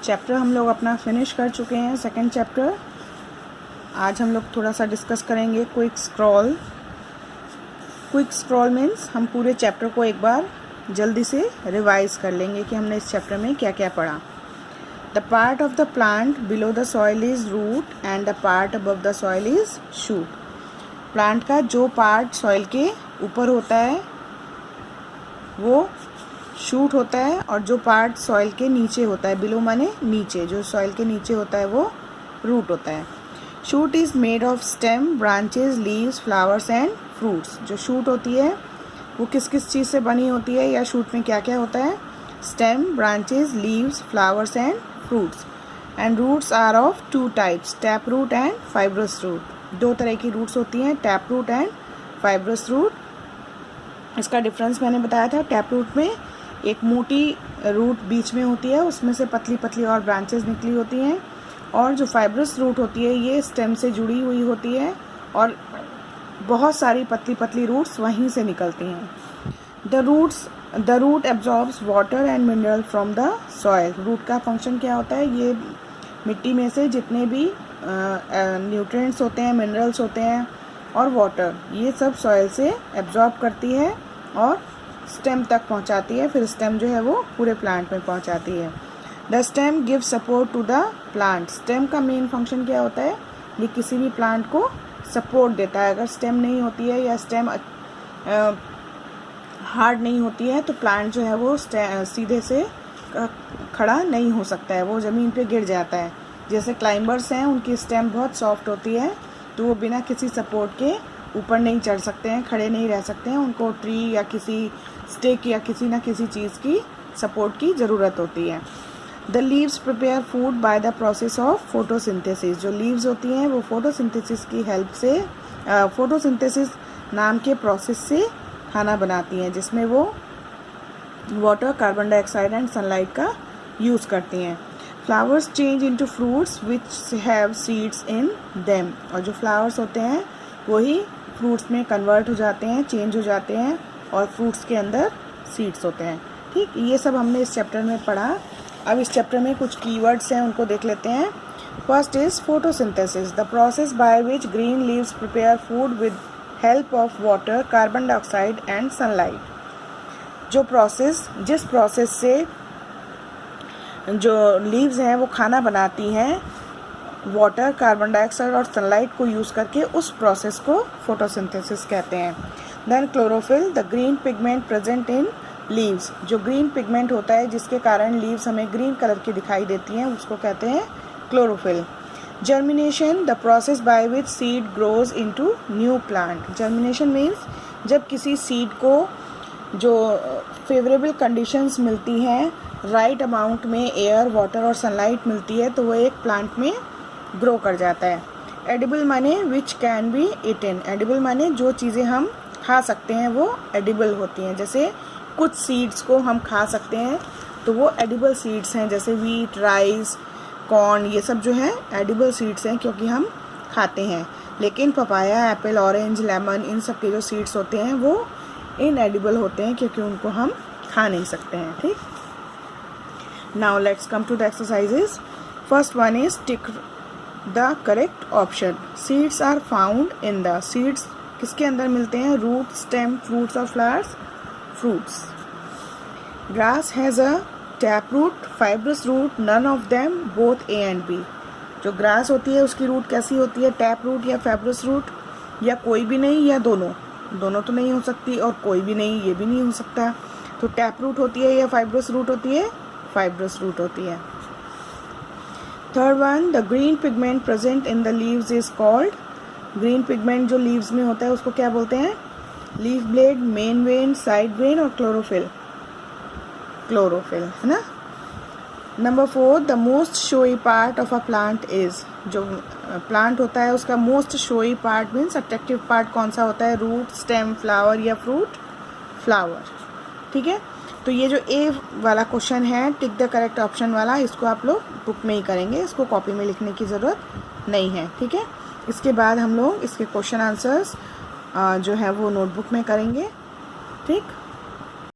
Chapter हम लोग अपना फिनिश कर चुके हैं, सेकंड चैप्टर। आज हम लोग थोड़ा सा डिस्कस करेंगे quick scroll. Quick scroll means हम पूरे चैप्टर को एक बार जल्दी से रिवाइज कर लेंगे कि हमने इस चैप्टर में क्या क्या पढ़ा। The part of the plant below the soil is root and the part above the soil is shoot. Plant का जो पार्ट सॉइल के ऊपर होता है वो शूट होता है, और जो पार्ट सॉइल के नीचे होता है, बिलो माने नीचे, जो सॉइल के नीचे होता है वो रूट होता है। Shoot is made of stem, branches, leaves, flowers and fruits. जो शूट होती है वो किस किस चीज़ से बनी होती है, या शूट में क्या क्या होता है? Stem, branches, leaves, flowers and fruits. And roots are of two types, tap root and fibrous root. दो तरह की रूट्स होती हैं, tap root and fibrous root. इसका डिफरेंस मैंने बताया था। टैप रूट में एक मोटी रूट बीच में होती है, उसमें से पतली पतली और ब्रांचेस निकली होती हैं, और जो फाइब्रस रूट होती है ये स्टेम से जुड़ी हुई होती है और बहुत सारी पतली पतली रूट्स वहीं से निकलती हैं। The root absorbs water and mineral from the soil. Root का फंक्शन क्या होता है? ये मिट्टी में से जितने भी न्यूट्रिएंट्स होते हैं, मिनरल्स होते हैं और वाटर, ये सब सॉइल से एब्जॉर्ब करती है और स्टेम तक पहुंचाती है। फिर स्टेम जो है वो पूरे प्लांट में पहुंचाती है। The stem give support to the plant. Stem का मेन फंक्शन क्या होता है? ये किसी भी प्लांट को सपोर्ट देता है। अगर स्टेम नहीं होती है या स्टेम हार्ड नहीं होती है तो प्लांट जो है वो सीधे से खड़ा नहीं हो सकता है, वो ज़मीन पे गिर जाता है। जैसे क्लाइंबर्स हैं, उनकी स्टेम बहुत सॉफ्ट होती है तो वो बिना किसी सपोर्ट के ऊपर नहीं चढ़ सकते हैं, खड़े नहीं रह सकते हैं। उनको ट्री या किसी स्टिक या किसी न किसी चीज़ की सपोर्ट की ज़रूरत होती है। The leaves prepare food by the process of photosynthesis. जो लीव्स होती हैं वो फोटोसिंथेसिस की हेल्प से, फोटोसिंथेसिस नाम के प्रोसेस से खाना बनाती हैं, जिसमें वो water, carbon dioxide and sunlight का यूज़ करती हैं। Flowers change into fruits which have seeds in them. और जो फ्लावर्स होते हैं वही फ्रूट्स में कन्वर्ट हो जाते हैं, चेंज हो जाते हैं, और फ्रूट्स के अंदर सीड्स होते हैं। ठीक, ये सब हमने इस चैप्टर में पढ़ा। अब इस चैप्टर में कुछ कीवर्ड्स हैं, उनको देख लेते हैं। First is photosynthesis, the process by which green leaves prepare food with help of water, carbon dioxide and sunlight. जिस प्रोसेस से जो लीव्स हैं वो खाना बनाती हैं, वाटर, कार्बन डाइऑक्साइड और सनलाइट को यूज़ करके, उस प्रोसेस को फोटोसिंथेसिस कहते हैं। Then chlorophyll, the green pigment present in leaves. जो ग्रीन पिगमेंट होता है जिसके कारण लीव्स हमें ग्रीन कलर की दिखाई देती हैं, उसको कहते हैं chlorophyll. Germination, the process by which seed grows into new plant. Germination means जब किसी सीड को जो फेवरेबल कंडीशंस मिलती हैं, राइट अमाउंट में एयर, वाटर और सनलाइट मिलती है, तो वो एक प्लांट में ग्रो कर जाता है। एडिबल माने which can be eaten. Edible माने जो चीज़ें हम खा सकते हैं वो एडिबल होती हैं। जैसे कुछ सीड्स को हम खा सकते हैं तो वो एडिबल सीड्स हैं, जैसे वीट, राइस, कॉर्न, ये सब जो है एडिबल सीड्स हैं क्योंकि हम खाते हैं। लेकिन पपाया, एप्पल, ऑरेंज, लेमन, इन सब के जो सीड्स होते हैं वो इनएडिबल होते हैं क्योंकि उनको हम खा नहीं सकते हैं। ठीक, now let's come to the exercises. First one is tick the correct option. Seeds are found in the. Seeds किसके अंदर मिलते हैं? रूट, स्टेम, फ्रूट्स और flowers, fruits. Grass has a tap root, fibrous root, none of them, both A and B. जो grass होती है उसकी root कैसी होती है? टैप रूट या फाइब्रस रूट, या कोई भी नहीं या दोनों। दोनों तो नहीं हो सकती, और कोई भी नहीं, ये भी नहीं हो सकता। तो टैप रूट होती है या फाइब्रस रूट होती है? फाइब्रस रूट होती है। Third one, the green pigment present in the leaves is called. Green pigment जो लीव्स में होता है उसको क्या बोलते हैं? Leaf blade, main vein, side when और क्लोरोफिल। क्लोरोफिल है ना। Number 4, the most showy part of a plant is. जो प्लांट होता है उसका most showy part means attractive part कौन सा होता है? रूट, स्टेम, फ्लावर या फ्रूट? फ्लावर। ठीक है, तो ये जो ए वाला क्वेश्चन है, टिक द करेक्ट ऑप्शन वाला, इसको आप लोग बुक में ही करेंगे, इसको कॉपी में लिखने की ज़रूरत नहीं है। ठीक है, इसके बाद हम लोग इसके क्वेश्चन आंसर्स जो है वो नोटबुक में करेंगे। ठीक।